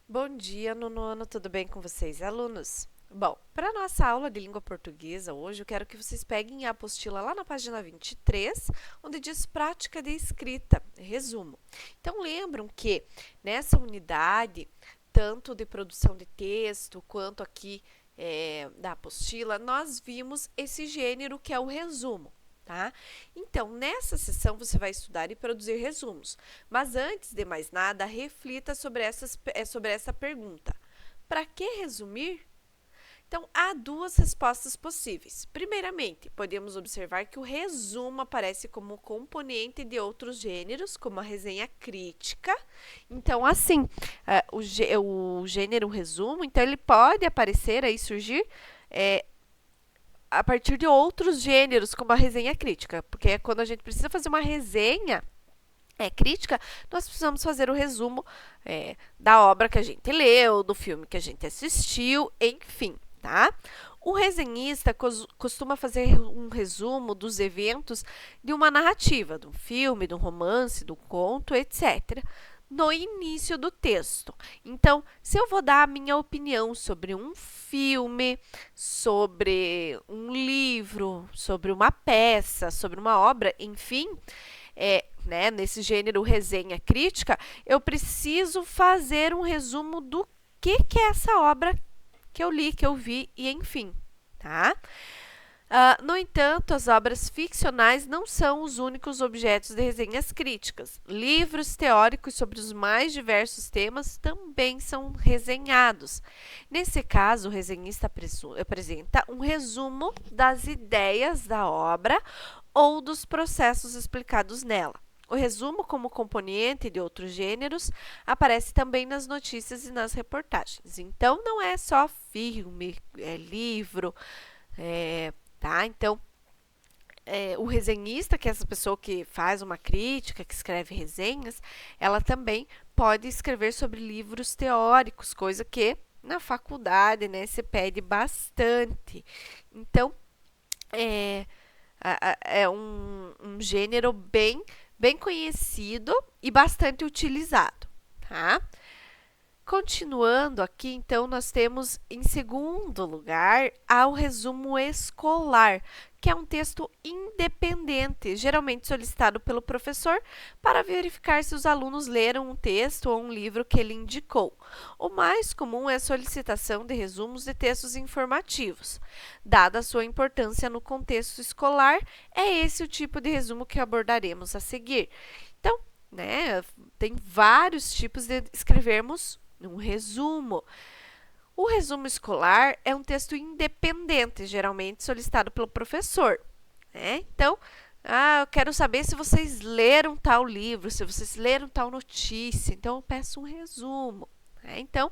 Bom dia, nono ano, tudo bem com vocês, alunos? Bom, para a nossa aula de língua portuguesa hoje, eu quero que vocês peguem a apostila lá na página 23, onde diz prática de escrita, resumo. Então, lembram que nessa unidade, tanto de produção de texto quanto aqui da apostila, nós vimos esse gênero que é o resumo. Tá? Então, nessa sessão você vai estudar e produzir resumos. Mas antes de mais nada, reflita sobre essa pergunta. Para que resumir? Então, há duas respostas possíveis. Primeiramente, podemos observar que o resumo aparece como componente de outros gêneros, como a resenha crítica. Então, assim, o gênero resumo, então ele pode aparecer aí, surgir a partir de outros gêneros, como a resenha crítica, porque quando a gente precisa fazer uma resenha crítica, nós precisamos fazer o resumo da obra que a gente leu, do filme que a gente assistiu, enfim, tá? O resenhista costuma fazer um resumo dos eventos de uma narrativa, de um filme, de um romance, de um conto, etc., no início do texto. Então, se eu vou dar a minha opinião sobre um filme, sobre um livro, sobre uma peça, sobre uma obra, enfim, nesse gênero resenha crítica, eu preciso fazer um resumo do que é essa obra que eu li, que eu vi e enfim, tá? No entanto, as obras ficcionais não são os únicos objetos de resenhas críticas. Livros teóricos sobre os mais diversos temas também são resenhados. Nesse caso, o resenhista apresenta um resumo das ideias da obra ou dos processos explicados nela. O resumo, como componente de outros gêneros, aparece também nas notícias e nas reportagens. Então, não é só filme, livro, tá? Então, o resenhista, que é essa pessoa que faz uma crítica, que escreve resenhas, ela também pode escrever sobre livros teóricos, coisa que na faculdade, né, se pede bastante. Então, é um gênero bem conhecido e bastante utilizado, tá? Continuando aqui, então, nós temos em segundo lugar o resumo escolar, que é um texto independente, geralmente solicitado pelo professor para verificar se os alunos leram um texto ou um livro que ele indicou. O mais comum é a solicitação de resumos de textos informativos. Dada a sua importância no contexto escolar, é esse o tipo de resumo que abordaremos a seguir. Então, tem vários tipos de escrevermos um resumo. O resumo escolar é um texto independente, geralmente solicitado pelo professor. Então, eu quero saber se vocês leram tal livro, se vocês leram tal notícia. Então, eu peço um resumo. Então,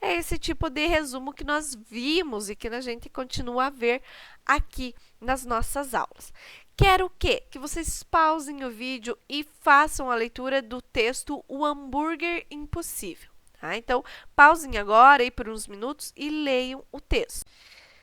é esse tipo de resumo que nós vimos e que a gente continua a ver aqui nas nossas aulas. Quero o quê? Que vocês pausem o vídeo e façam a leitura do texto O Hambúrguer Impossível. Então, pausem agora aí por uns minutos e leiam o texto.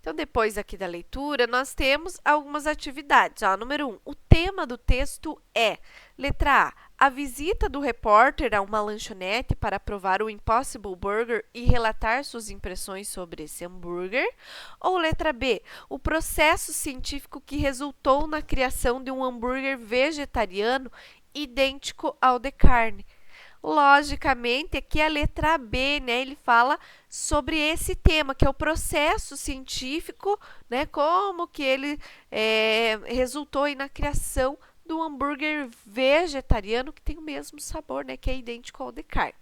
Então, depois aqui da leitura, nós temos algumas atividades. Número 1, o tema do texto é, letra A visita do repórter a uma lanchonete para provar o Impossible Burger e relatar suas impressões sobre esse hambúrguer. Ou letra B, o processo científico que resultou na criação de um hambúrguer vegetariano idêntico ao de carne. Logicamente, aqui a letra B, ele fala sobre esse tema, que é o processo científico, como que ele resultou aí na criação do hambúrguer vegetariano, que tem o mesmo sabor, que é idêntico ao de carne.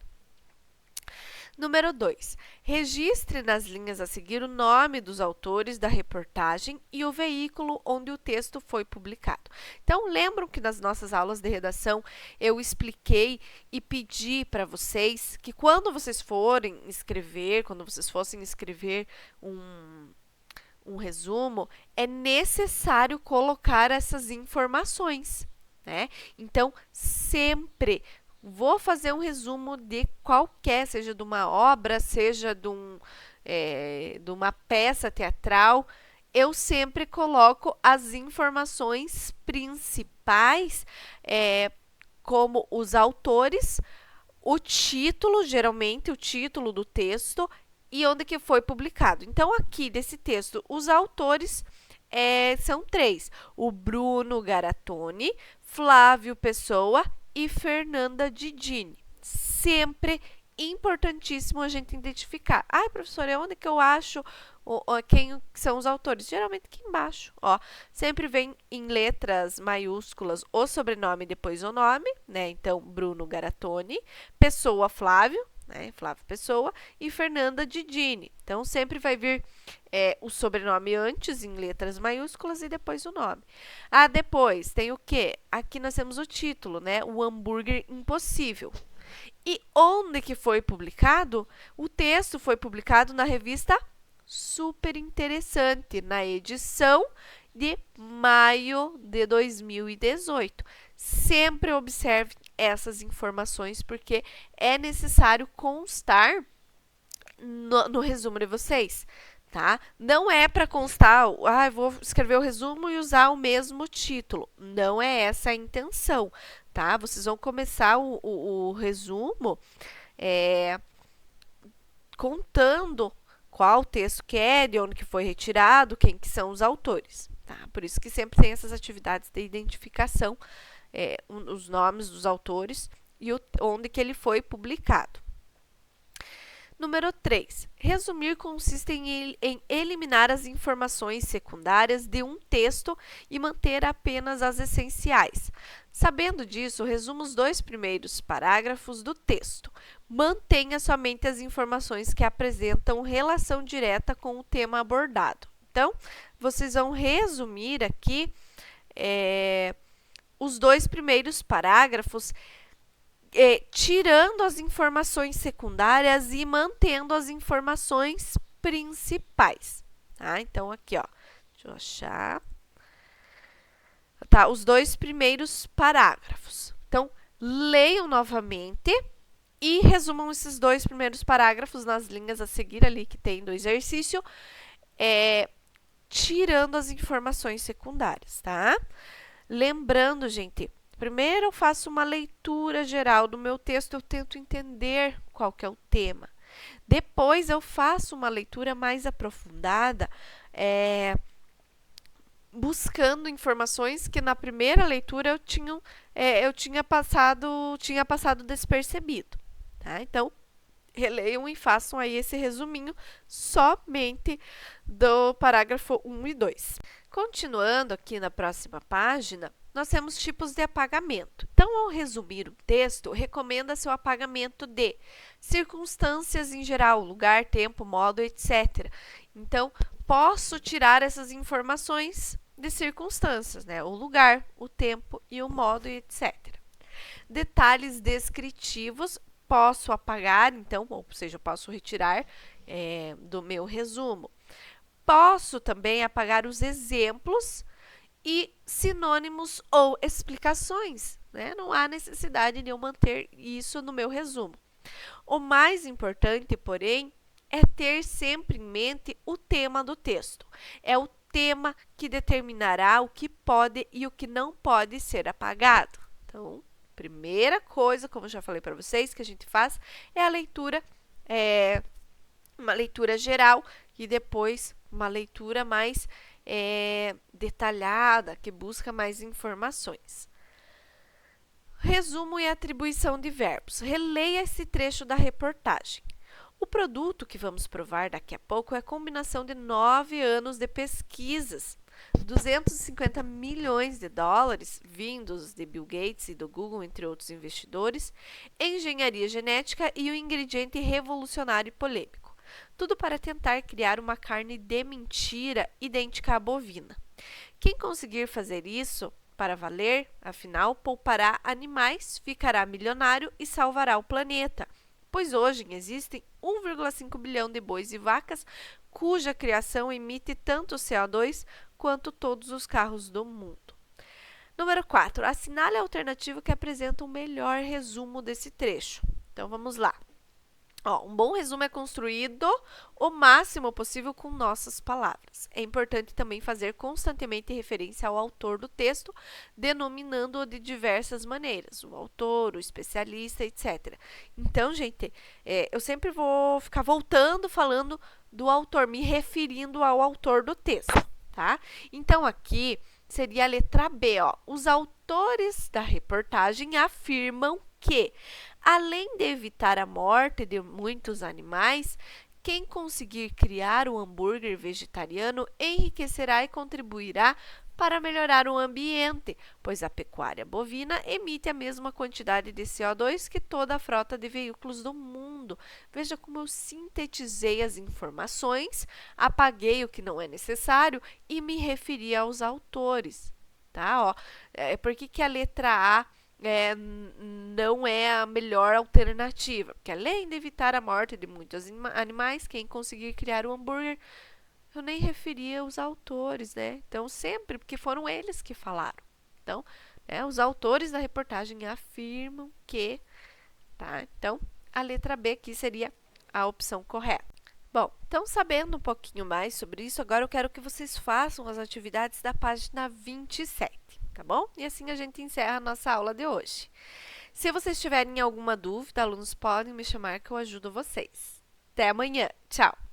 Número 2. Registre nas linhas a seguir o nome dos autores da reportagem e o veículo onde o texto foi publicado. Então, lembram que nas nossas aulas de redação eu expliquei e pedi para vocês que quando vocês fossem escrever um resumo, é necessário colocar essas informações, Então, sempre vou fazer um resumo de qualquer, seja de uma obra, seja de uma peça teatral, eu sempre coloco as informações principais, como os autores, o título, geralmente o título do texto e onde que foi publicado. Então, aqui desse texto, os autores são 3, o Bruno Garatoni, Flávio Pessoa e Fernanda Didini. Sempre importantíssimo a gente identificar. Ai, professora, onde que eu acho quem são os autores? Geralmente aqui embaixo, ó. Sempre vem em letras maiúsculas o sobrenome e depois o nome, né? Então, Bruno Garatoni, Pessoa Flávio, né? Flávio Pessoa e Fernanda Didini. Então, sempre vai vir o sobrenome antes em letras maiúsculas e depois o nome. Ah, depois tem o quê? Aqui nós temos o título, né? O hambúrguer impossível. E onde que foi publicado? O texto foi publicado na revista Super Interessante, na edição de maio de 2018. Sempre observe essas informações, porque é necessário constar no resumo de vocês, tá? Não é para constar, vou escrever o resumo e usar o mesmo título. Não é essa a intenção, tá? Vocês vão começar o resumo contando qual texto que é, de onde que foi retirado, quem que são os autores, tá? Por isso que sempre tem essas atividades de identificação, os nomes dos autores e onde que ele foi publicado. Número 3. Resumir consiste em eliminar as informações secundárias de um texto e manter apenas as essenciais. Sabendo disso, resuma os 2 primeiros parágrafos do texto. Mantenha somente as informações que apresentam relação direta com o tema abordado. Então, vocês vão resumir aqui os 2 primeiros parágrafos, tirando as informações secundárias e mantendo as informações principais, tá? Então, aqui, ó, deixa eu achar, tá? Os 2 primeiros parágrafos. Então, leiam novamente e resumam esses 2 primeiros parágrafos nas linhas a seguir ali que tem do exercício, tirando as informações secundárias, tá? Lembrando, gente, primeiro eu faço uma leitura geral do meu texto, eu tento entender qual que é o tema. Depois eu faço uma leitura mais aprofundada, buscando informações que na primeira leitura eu tinha passado despercebido, tá? Então, releiam e façam aí esse resuminho somente do parágrafo 1 e 2. Continuando aqui na próxima página, nós temos tipos de apagamento. Então, ao resumir um texto, recomenda-se o apagamento de circunstâncias em geral, lugar, tempo, modo, etc. Então, posso tirar essas informações de circunstâncias, né? O lugar, o tempo e o modo, etc. Detalhes descritivos, posso apagar, então, ou seja, eu posso retirar do meu resumo. Posso também apagar os exemplos e sinônimos ou explicações, né? Não há necessidade de eu manter isso no meu resumo. O mais importante, porém, é ter sempre em mente o tema do texto. É o tema que determinará o que pode e o que não pode ser apagado. Então, primeira coisa, como eu já falei para vocês, que a gente faz é a leitura, uma leitura geral e depois uma leitura mais detalhada, que busca mais informações. Resumo e atribuição de verbos. Releia esse trecho da reportagem. O produto que vamos provar daqui a pouco é a combinação de 9 anos de pesquisas, 250 milhões de dólares vindos de Bill Gates e do Google, entre outros investidores, engenharia genética e um ingrediente revolucionário e polêmico. Tudo para tentar criar uma carne de mentira idêntica à bovina. Quem conseguir fazer isso para valer, afinal, poupará animais, ficará milionário e salvará o planeta. Pois hoje existem 1,5 bilhão de bois e vacas, cuja criação emite tanto CO2 quanto todos os carros do mundo. Número 4. Assinale a alternativa que apresenta um melhor resumo desse trecho. Então, vamos lá. Ó, um bom resumo é construído o máximo possível com nossas palavras. É importante também fazer constantemente referência ao autor do texto, denominando-o de diversas maneiras, o autor, o especialista, etc. Então, gente, eu sempre vou ficar voltando falando do autor, me referindo ao autor do texto, tá? Então, aqui seria a letra B, ó. Os autores da reportagem afirmam que, além de evitar a morte de muitos animais, quem conseguir criar um hambúrguer vegetariano enriquecerá e contribuirá para melhorar o ambiente, pois a pecuária bovina emite a mesma quantidade de CO2 que toda a frota de veículos do mundo. Veja como eu sintetizei as informações, apaguei o que não é necessário e me referi aos autores. Tá? Ó, por que a letra A não é a melhor alternativa? Porque além de evitar a morte de muitos animais, quem conseguir criar o hambúrguer, eu nem referia os autores, né? Então, sempre, porque foram eles que falaram. Então, os autores da reportagem afirmam que, tá? Então, a letra B aqui seria a opção correta. Bom, então sabendo um pouquinho mais sobre isso, agora eu quero que vocês façam as atividades da página 27, tá bom? E assim a gente encerra a nossa aula de hoje. Se vocês tiverem alguma dúvida, alunos podem me chamar que eu ajudo vocês. Até amanhã. Tchau!